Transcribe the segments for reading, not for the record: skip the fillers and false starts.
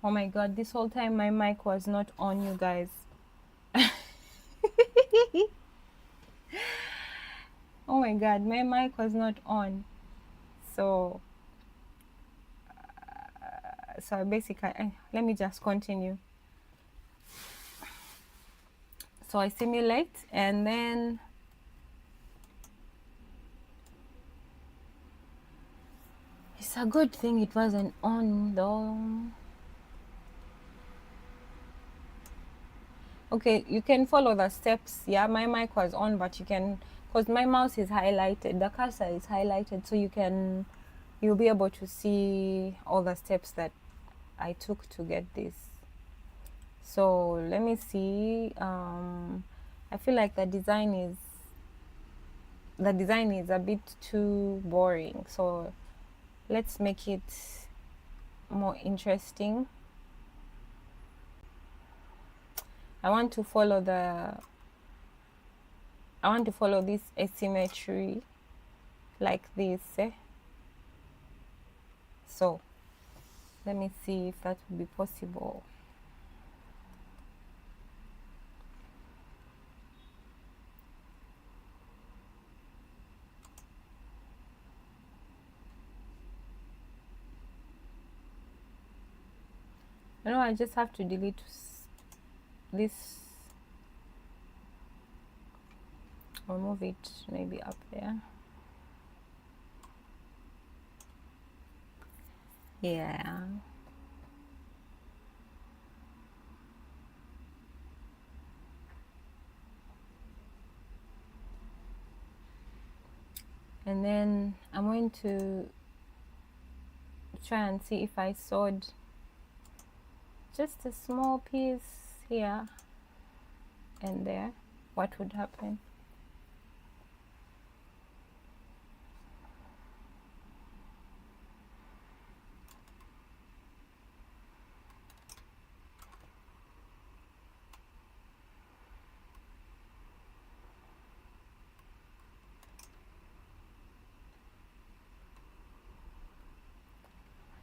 Oh my god, this whole time my mic was not on, you guys. Oh my god, my mic was not on. So basically, let me just continue. So I simulate, and then it's a good thing it wasn't on though. Okay, you can follow the steps. Yeah, my mic was on, but you can, because my mouse is highlighted, the cursor is highlighted, so you'll be able to see all the steps that I took to get this. So let me see. I feel like the design is a bit too boring, so let's make it more interesting. I want to follow this asymmetry like this, so let me see if that will be possible. I just have to delete this or move it maybe up there. Yeah. And then I'm going to try and see if I sewed just a small piece here and there, what would happen.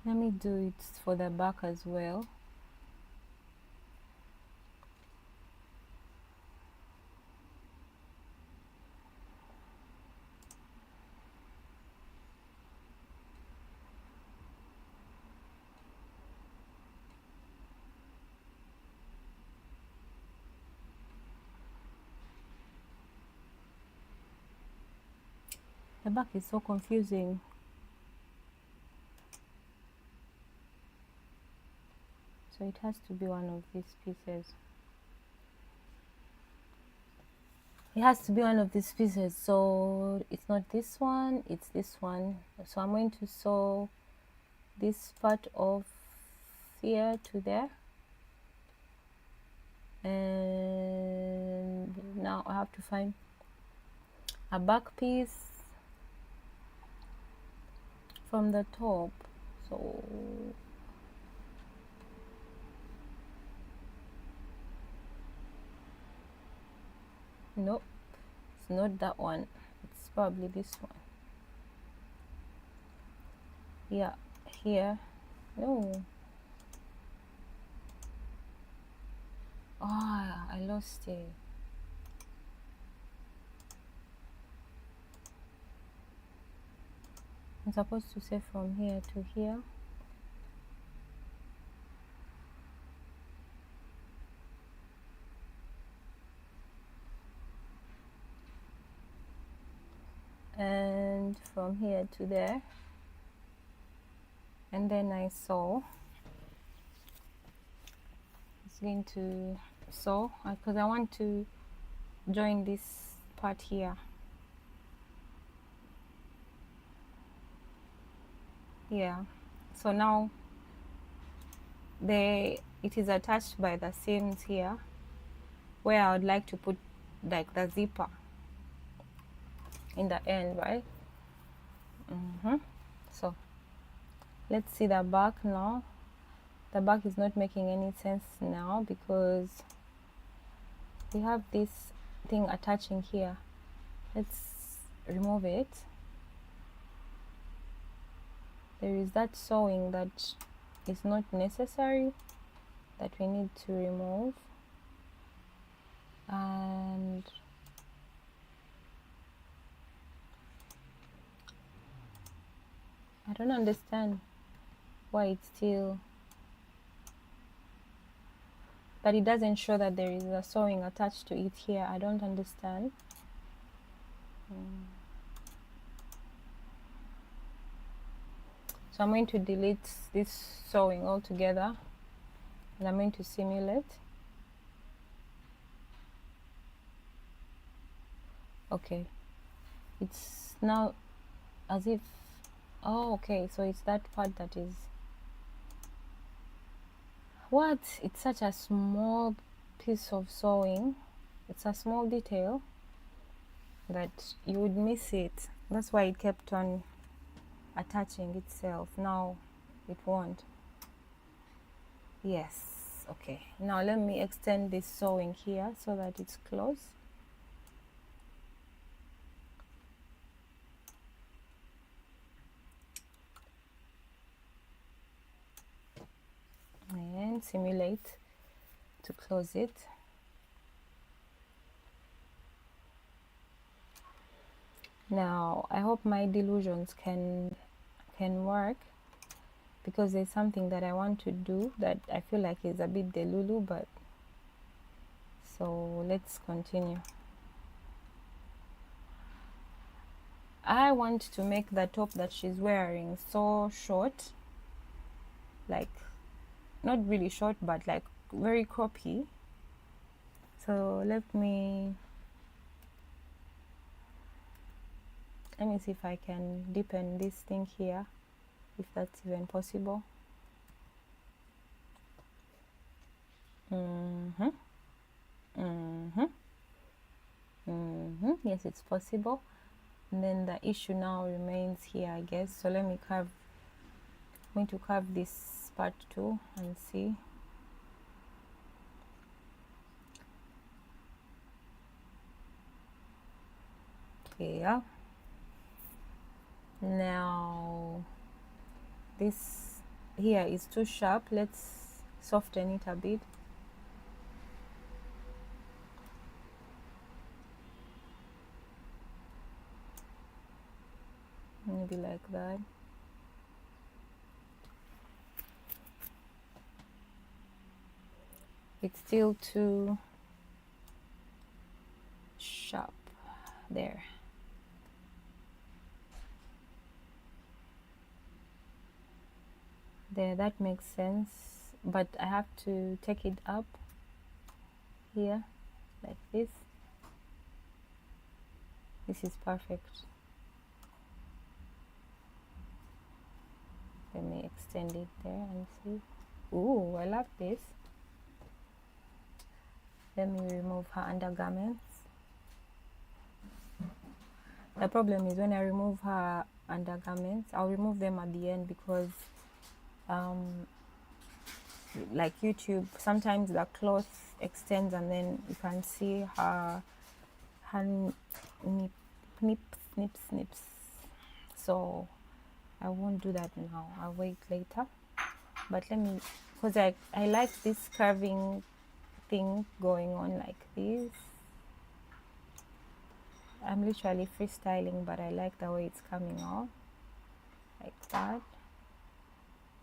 Let me do it for the back as well. The back is so confusing. So it has to be one of these pieces. It has to be one of these pieces. So it's not this one, it's this one. So I'm going to sew this part of here to there. And now I have to find a back piece from the top. So nope, it's not that one, it's probably this one. Yeah, here. No. I lost it. I'm supposed to say from here to here. And from here to there. And then I sew. It's going to sew because I want to join this part here. Yeah, so now it is attached by the seams here, where I would like to put like the zipper in the end, right? So let's see the back now. The back is not making any sense now because we have this thing attaching here. Let's remove it. There is that sewing that is not necessary, that we need to remove. And I don't understand why it's still, but it doesn't show that there is a sewing attached to it here. I don't understand. So I'm going to delete this sewing altogether, and I'm going to simulate. Okay, it's now as if, oh okay, so it's that part that is, what, it's such a small piece of sewing, it's a small detail that you would miss it. That's why it kept on attaching itself. Now it won't. Yes, okay, now let me extend this sewing here so that it's close. And simulate to close it. Now I hope my delusions can work, because there's something that I want to do that I feel like is a bit delulu, but so let's continue. I want to make the top that she's wearing so short, like not really short, but like very croppy. So let me see if I can deepen this thing here, if that's even possible. Yes, it's possible. And then the issue now remains here, I guess. So let me carve, I'm going to carve this part too and see. Okay, yeah. Now this here is too sharp. Let's soften it a bit. Maybe like that. It's still too sharp there. There, that makes sense, but I have to take it up here like this. This is perfect. Let me extend it there and see. Ooh, I love this. Let me remove her undergarments. The problem is when I remove her undergarments, I'll remove them at the end, because like YouTube, sometimes the cloth extends and then you can see her nips. So I won't do that now, I'll wait later. But let me, because I like this curving thing going on like this. I'm literally freestyling, but I like the way it's coming out like that.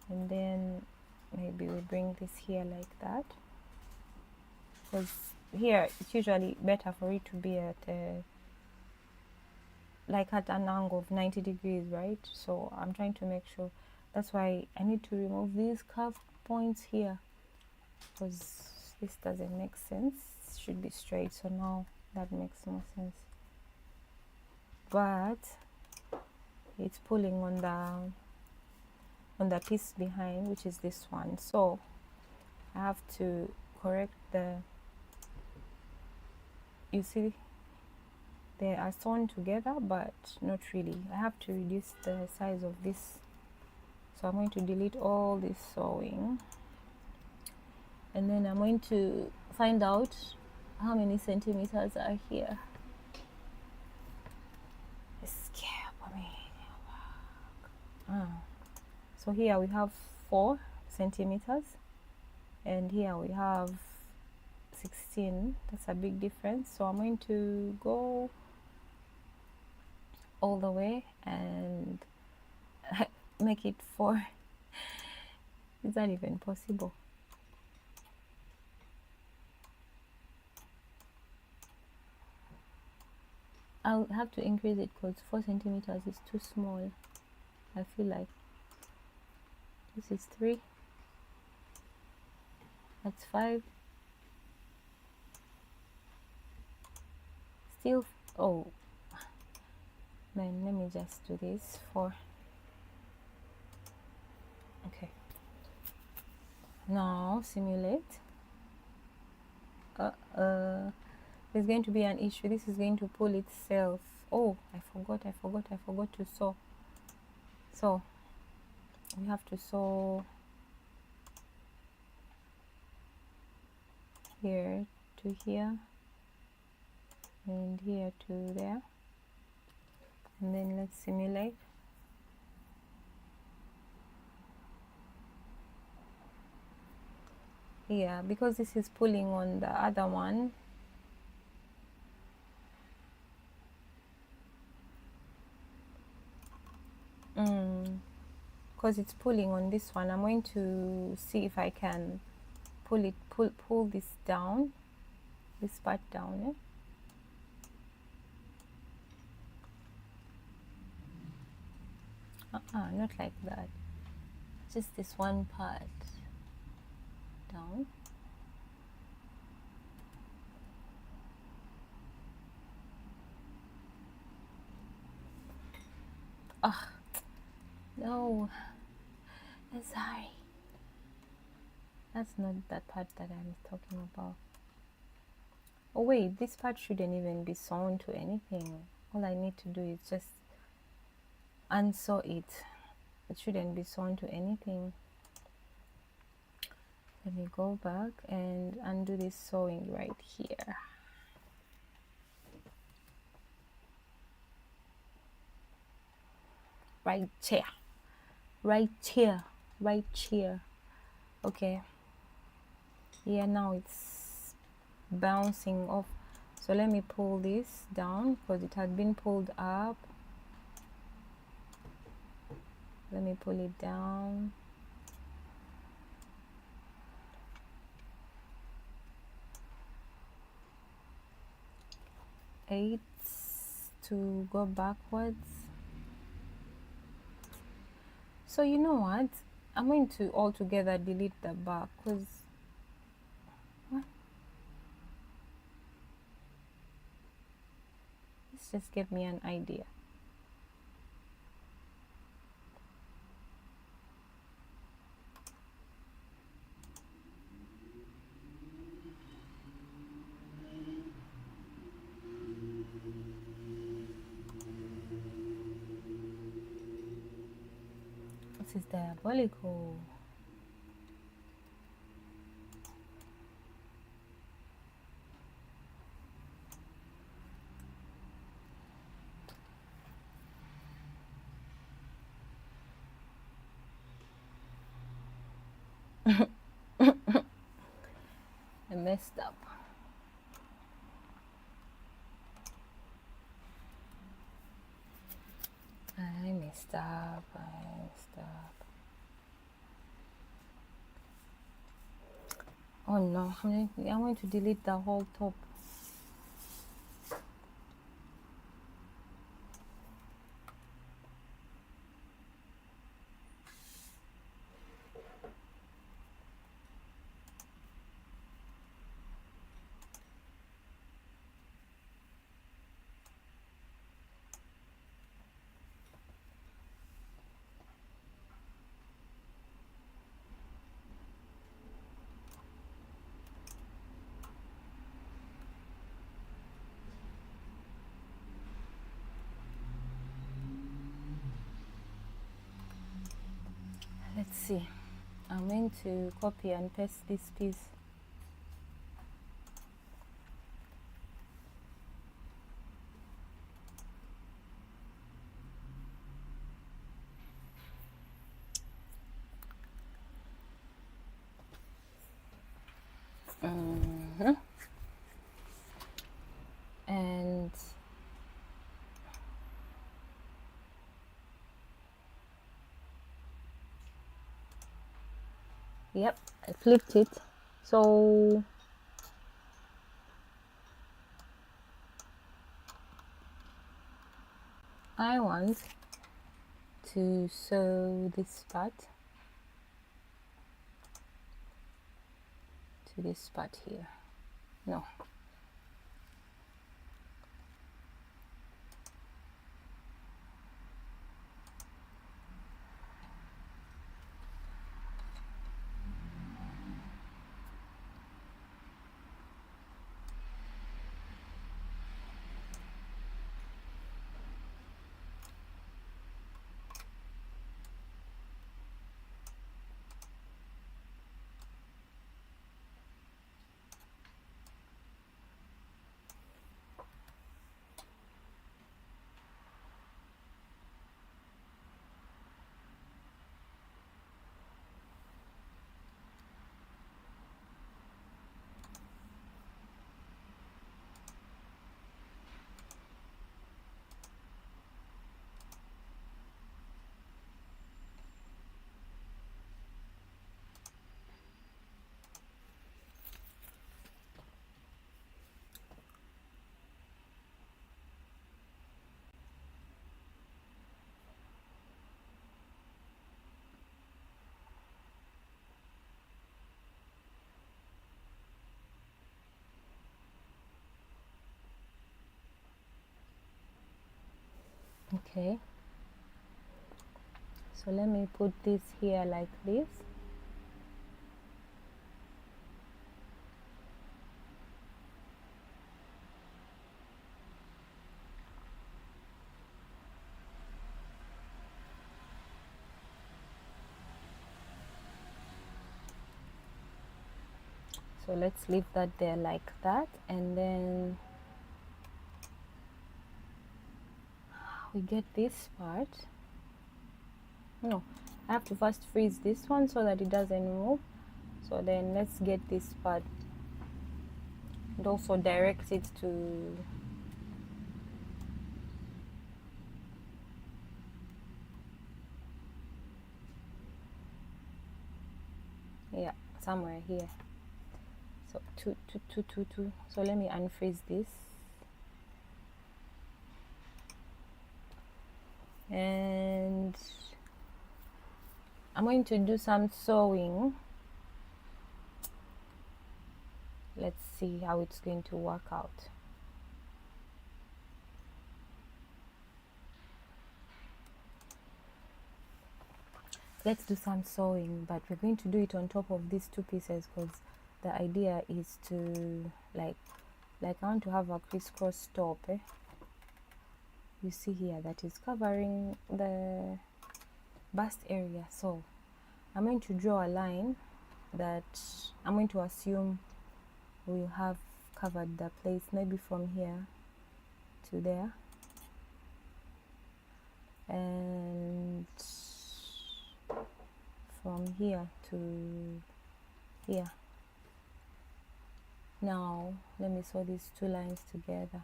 And then maybe we bring this here like that, because here it's usually better for it to be at like at an angle of 90 degrees, right? So I'm trying to make sure. That's why I need to remove these curved points here, because this doesn't make sense. It should be straight, so now that makes more sense. But it's pulling on the piece behind, which is this one. So I have to correct the, you see they are sewn together, but not really. I have to reduce the size of this, so I'm going to delete all this sewing, and then I'm going to find out how many centimeters are here. So here we have 4 centimeters, and here we have 16. That's a big difference. So I'm going to go all the way and make it 4. Is that even possible? I'll have to increase it because 4 centimeters is too small. I feel like this is 3. That's 5. Still, oh man, let me just do this 4. Okay, now simulate. There's going to be an issue. This is going to pull itself. Oh, I forgot to sew. So we have to sew here to here and here to there, and then let's simulate. Yeah, because this is pulling on the other one. Because it's pulling on this one, I'm going to see if I can pull this down, this part down. Not like that, just this one part down. No, I'm sorry. That's not that part that I'm talking about. Oh wait, this part shouldn't even be sewn to anything. All I need to do is just unsew it. It shouldn't be sewn to anything. Let me go back and undo this sewing right here. Right here. Right here. Right here. Okay. Yeah, now it's bouncing off. So let me pull this down because it had been pulled up. Let me pull it down. Eight to go backwards. So you know what? I'm going to altogether delete the back because what? This just gave me an idea. This is diabolical. I messed up. I messed up. Oh no, I'm going to delete the whole top. Let's see. I'm going to copy and paste this piece. Yep, I flipped it. So I want to sew this part to this part here. No. Okay, so let me put this here like this. So let's leave that there like that, and then we get this part. No, I have to first freeze this one so that it doesn't move. So then let's get this part and also direct it to somewhere here. So two. So let me unfreeze this, and I'm going to do some sewing. Let's see how it's going to work out. Let's do some sewing, but we're going to do it on top of these two pieces, because the idea is to like I want to have a crisscross top, you see here, that is covering the bust area. So I'm going to draw a line that I'm going to assume will have covered the place, maybe from here to there, and from here to here. Now let me sew these two lines together.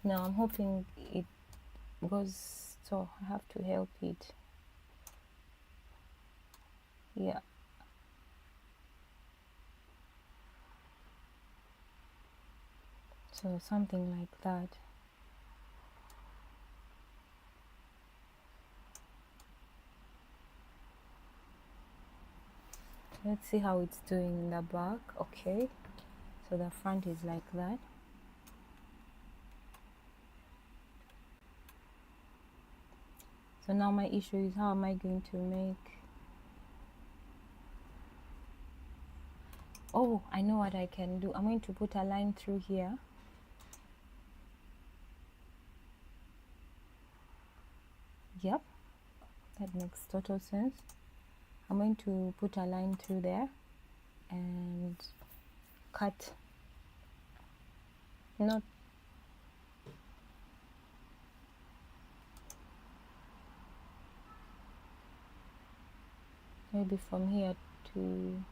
Now I'm hoping it goes, so I have to help it. Yeah. So something like that. Let's see how it's doing in the back. Okay, so the front is like that. So now my issue is, how am I going to make... Oh, I know what I can do. I'm going to put a line through here. Yep, that makes total sense. I'm going to put a line through there and cut, not maybe from here to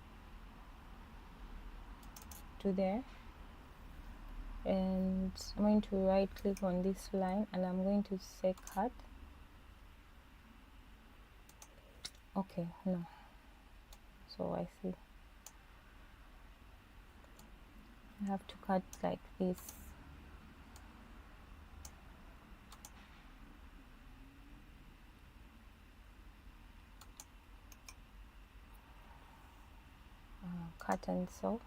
there. and I'm going to right click on this line and I'm going to say cut. Okay, no, so I see I have to cut like this. Cut and sew.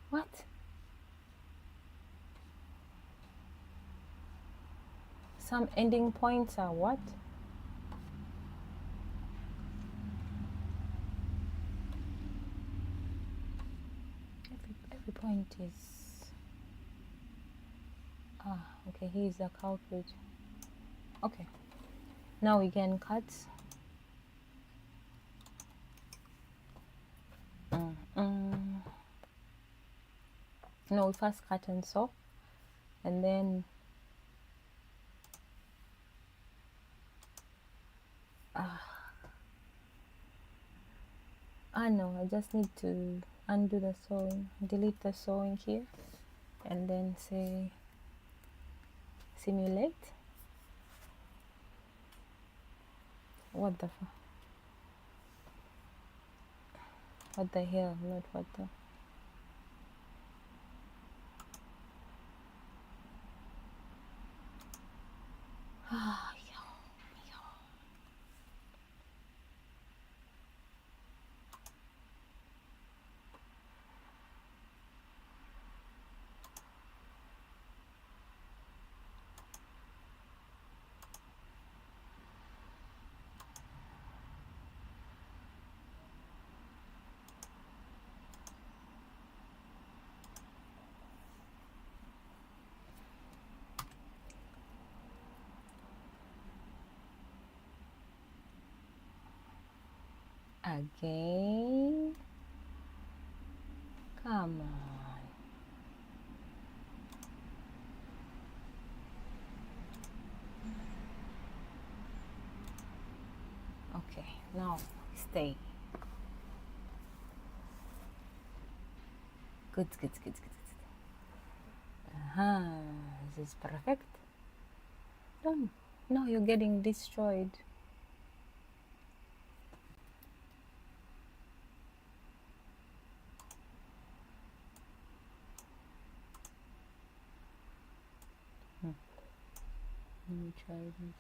What? Some ending points are what? Every point is okay, here's the culprit. Okay, now we can cut. No, we first cut and sew, and then no, I just need to undo the sewing, delete the sewing here, and then say simulate. What the hell, not what the again? Come on. Okay, now stay. Good. This is perfect. Done. Now you're getting destroyed. Let me try this.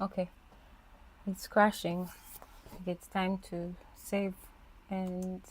Okay, it's crashing. It's time to save and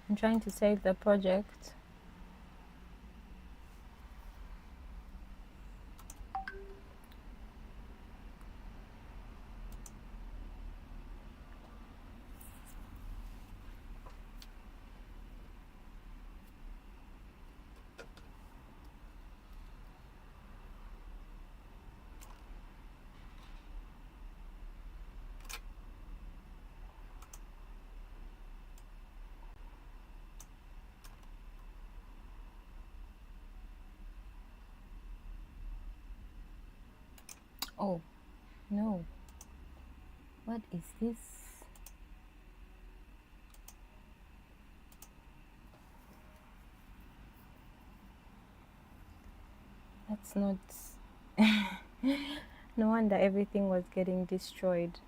I'm trying to save the project. Oh no. What is this? That's not... No wonder everything was getting destroyed.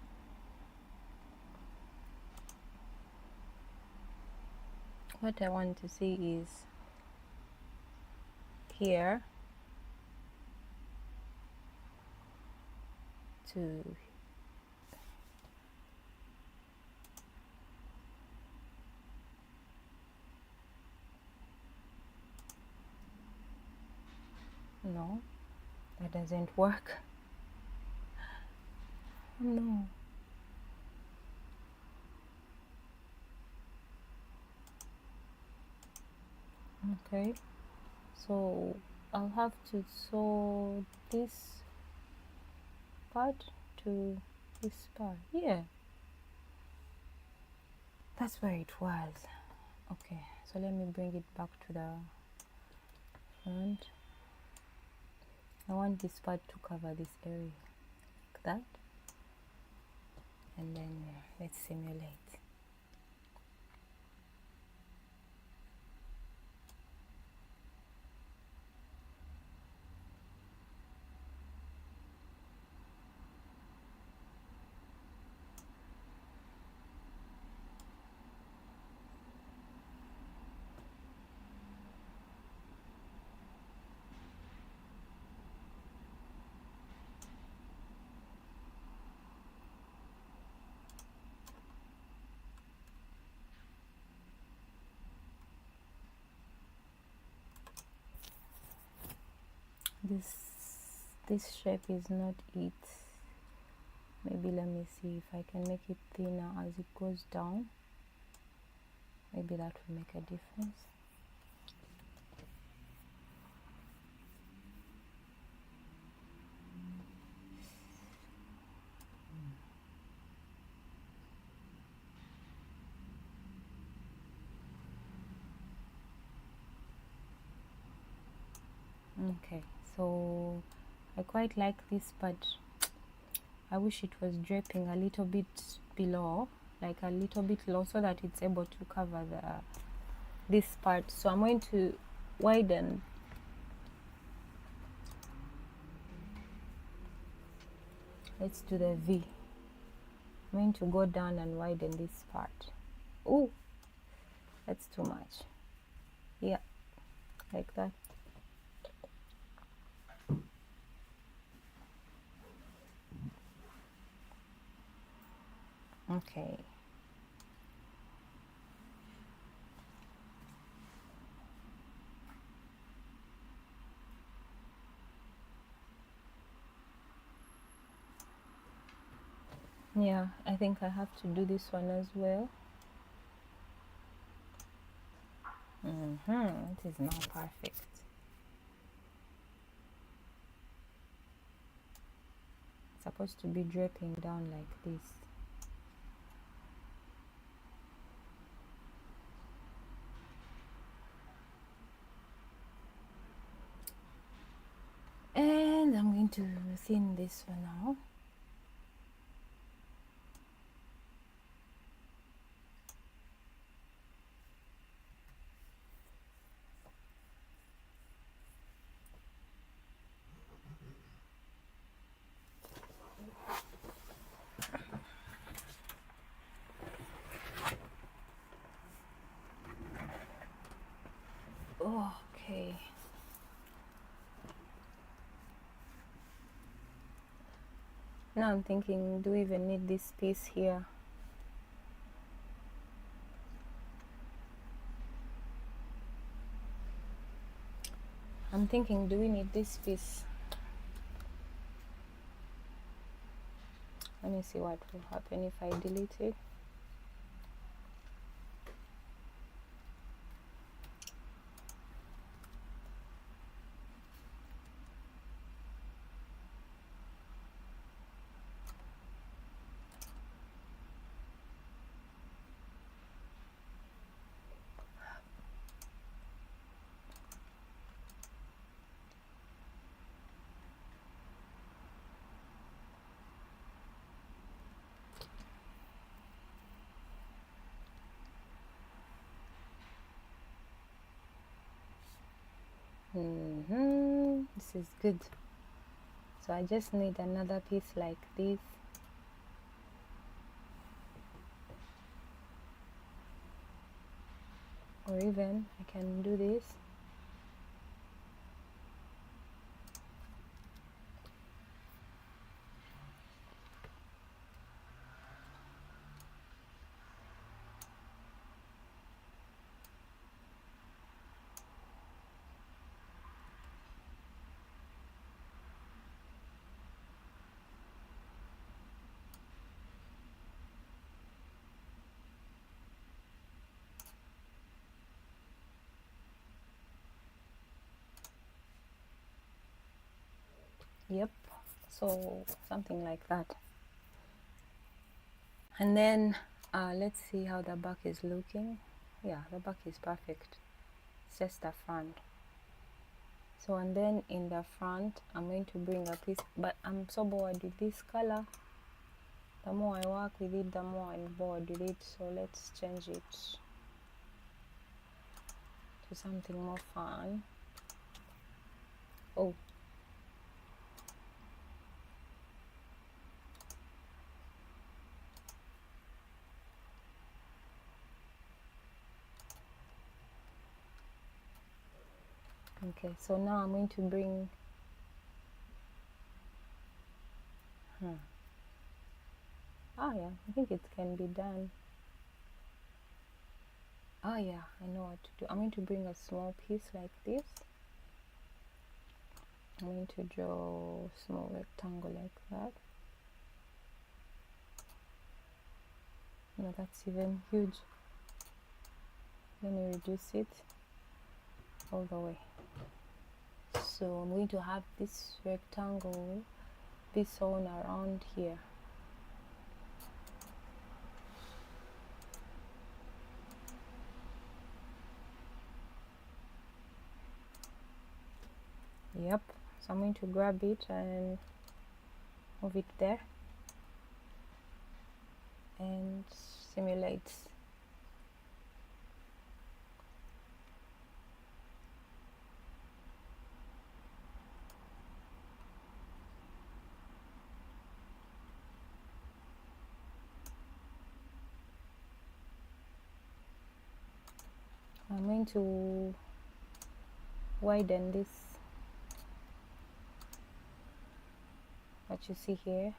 What I want to see is here to no, that doesn't work. No. Okay, so I'll have to sew this part to this part. Yeah, that's where it was. Okay, so let me bring it back to the front. I want this part to cover this area like that, and then let's simulate. This shape is not it. Maybe let me see if I can make it thinner as it goes down. Maybe that will make a difference. Okay, so I quite like this, but I wish it was draping a little bit below, like a little bit low, so that it's able to cover this part. So I'm going to widen. Let's do the V. I'm going to go down and widen this part. Oh, that's too much. Yeah, like that. Okay. Yeah, I think I have to do this one as well. It is now perfect. It's supposed to be draping down like this. And I'm going to thin this one now. Okay. Now I'm thinking, do we even need this piece here? I'm thinking, do we need this piece? Let me see what will happen if I delete it. This is good. So I just need another piece like this. Or even I can do this. Yep, so something like that. And then let's see how the back is looking. Yeah, the back is perfect. It's just the front. So, and then in the front I'm going to bring a piece, but I'm so bored with this color. The more I work with it, the more I'm bored with it. So let's change it to something more fun. Oh, okay, so now I'm going to bring yeah, I think it can be done. Oh yeah, I know what to do. I'm going to bring a small piece like this. I'm going to draw a small rectangle like that. No, that's even huge. Let me reduce it all the way. So I'm going to have this rectangle be sewn around here. Yep, so I'm going to grab it and move it there and simulate. I'm going to widen this, what you see here.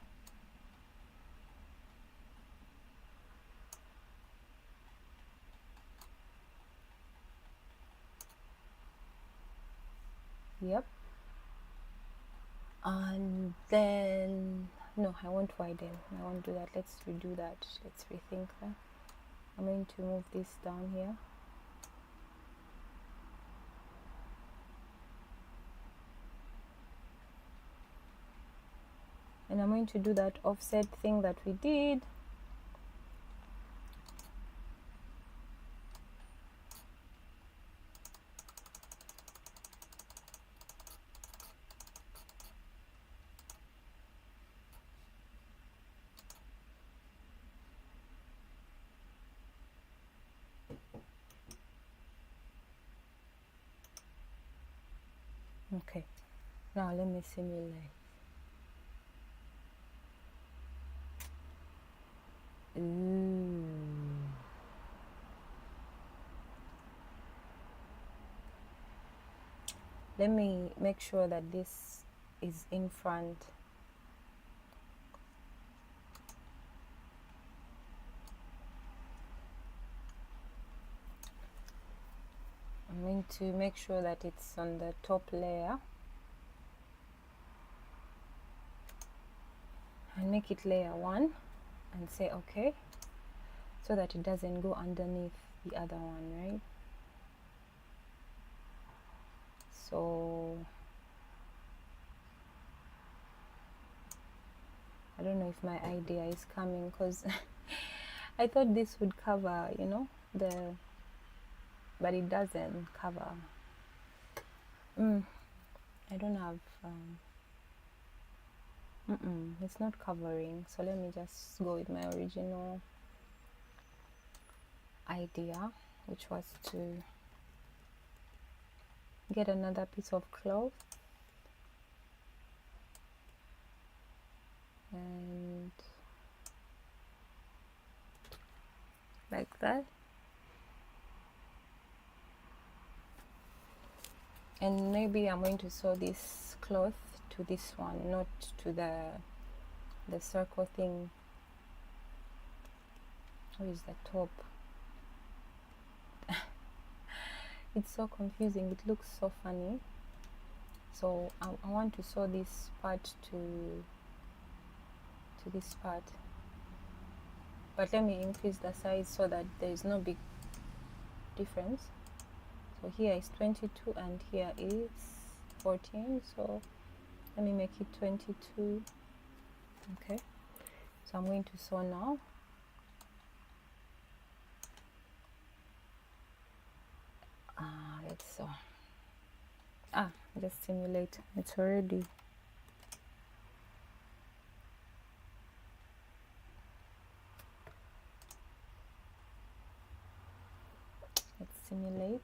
Yep. And then no, I won't widen, I won't do that. Let's redo that, let's rethink that. I'm going to move this down here. And I'm going to do that offset thing that we did. Okay, now let me simulate. Ooh. Let me make sure that this is in front. I'm going to make sure that it's on the top layer and make it layer 1 and say okay, so that it doesn't go underneath the other one, right? So I don't know if my idea is coming, because I thought this would cover, you know, but it doesn't cover. I don't have it's not covering, so let me just go with my original idea, which was to get another piece of cloth and like that, and maybe I'm going to sew this cloth to this one, not to the circle thing. Where is the top? It's so confusing, it looks so funny. So I want to sew this part to this part, but let me increase the size so that there is no big difference. So here is 22 and here is 14, so let me make it 22. Okay, so I'm going to sew now. Let's sew. Just simulate, it's already simulate.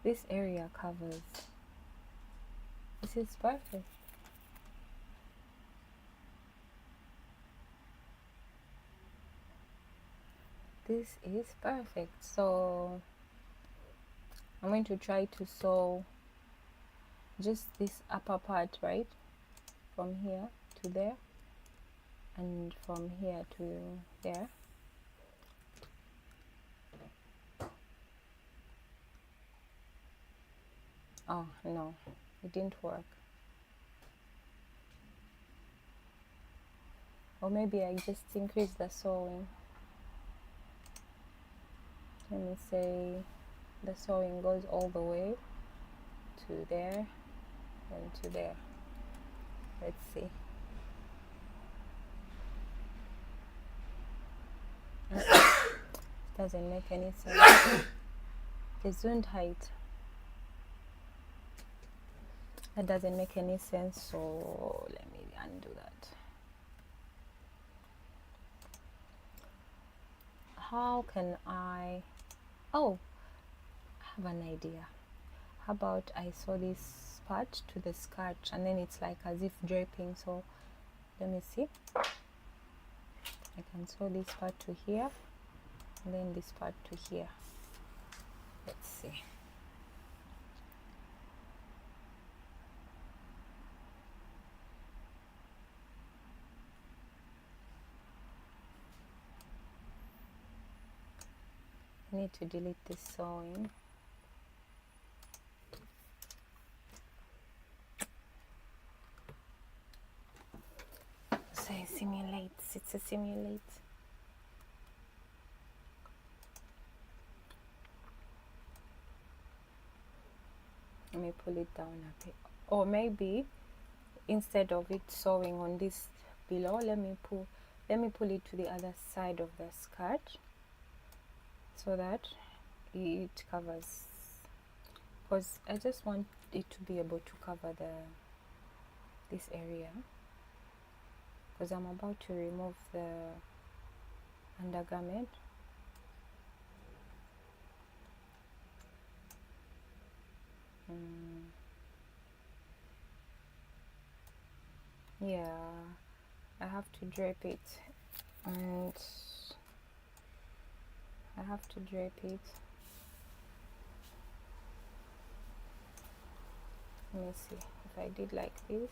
This area covers. This is perfect. This is perfect. So I'm going to try to sew just this upper part, right, from here to there and from here to there. Oh no, it didn't work. Or maybe I just increased the sewing. Let me say the sewing goes all the way to there and to there. Let's see. Doesn't make any sense. Gesundheit. That doesn't make any sense, so let me undo that. How can I... Oh, I have an idea. How about I sew this part to the skirt and then it's like as if draping. So let me see. I can sew this part to here and then this part to here. Let's see. I need to delete this sewing. So it simulates, it's a simulate. Let me pull it down a bit. Or maybe instead of it sewing on this below, let me pull it to the other side of the skirt so that it covers, because I just want it to be able to cover this area, because I'm about to remove the undergarment. Yeah, I have to drape it, and I have to drape it. Let me see if I did like this.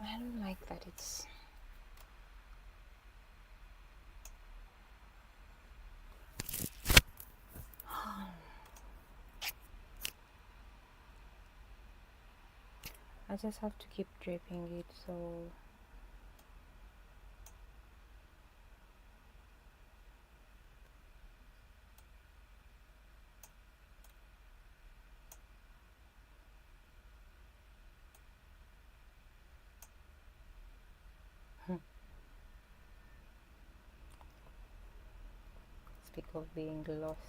I don't like that it's I just have to keep draping it, so drastic of being lost.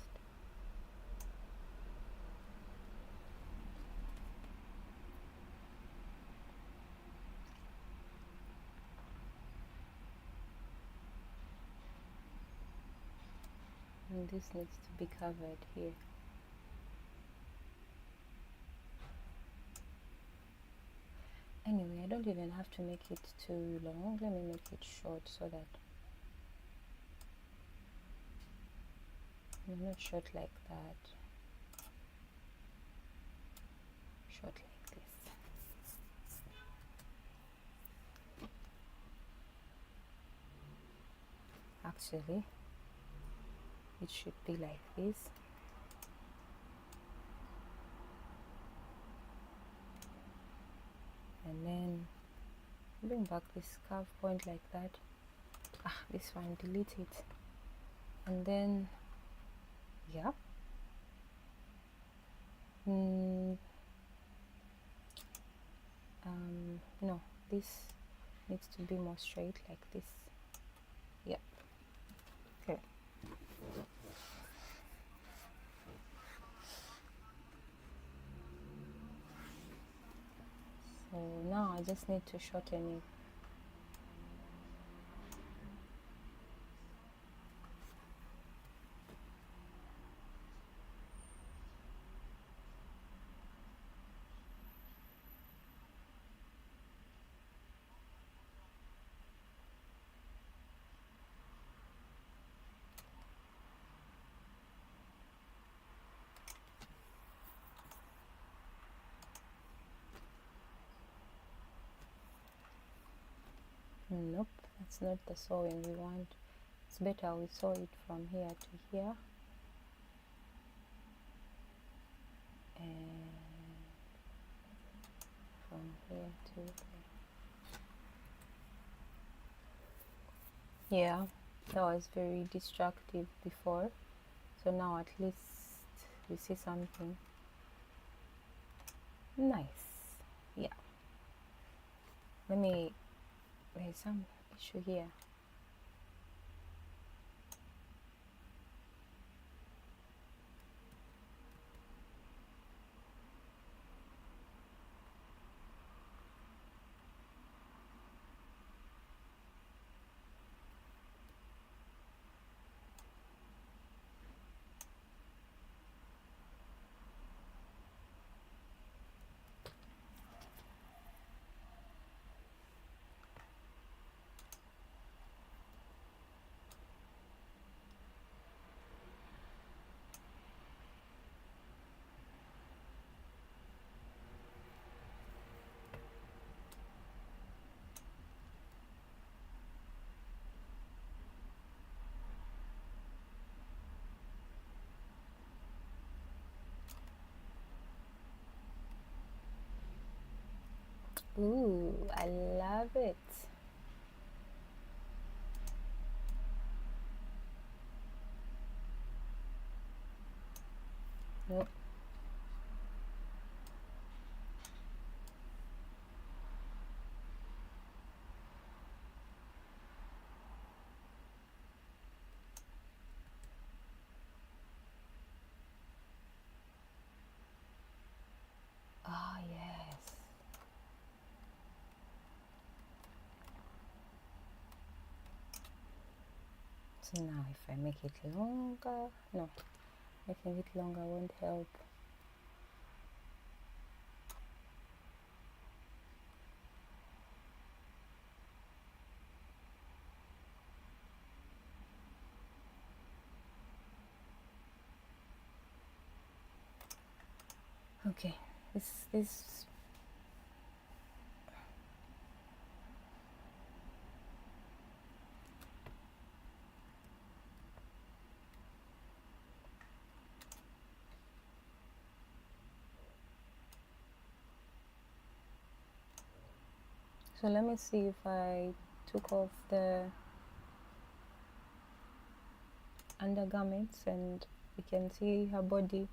And this needs to be covered here. Anyway, I don't even have to make it too long. Let me make it short so that not short like that, short like this. Actually, it should be like this. And then bring back this curve point like that. This one, delete it. And then, yeah. No, this needs to be more straight like this. Yeah. Okay. So now I just need to shorten it. Nope, that's not the sewing we want. It's better we sew it from here to here. And from here to there. Yeah, that was very destructive before. So now at least we see something nice. Yeah. There's some issue here. Ooh, I love it. Nope. Ah, yes. So now if I make it longer, no, making it longer won't help. Okay, this so let me see if I took off the undergarments and we can see her body.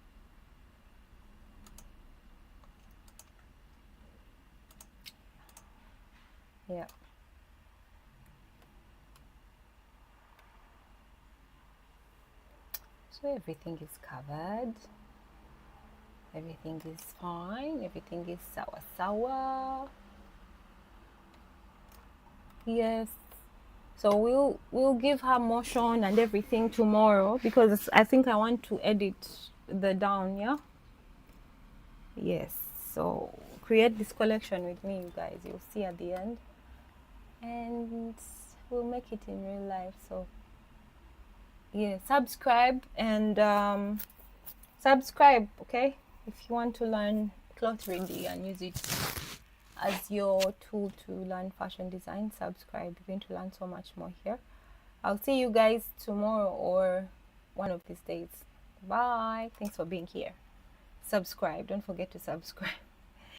Yeah. So everything is covered, everything is fine, everything is sawa. Yes, so we'll give her motion and everything tomorrow, because I think I want to edit the down. Yeah, yes, so create this collection with me, you guys. You'll see at the end, and we'll make it in real life. So yeah, subscribe and subscribe, okay, if you want to learn Clo3d and use it as your tool to learn fashion design. Subscribe, you're going to learn so much more here. I'll see you guys tomorrow or one of these days. Bye. Thanks for being here. Subscribe, don't forget to subscribe.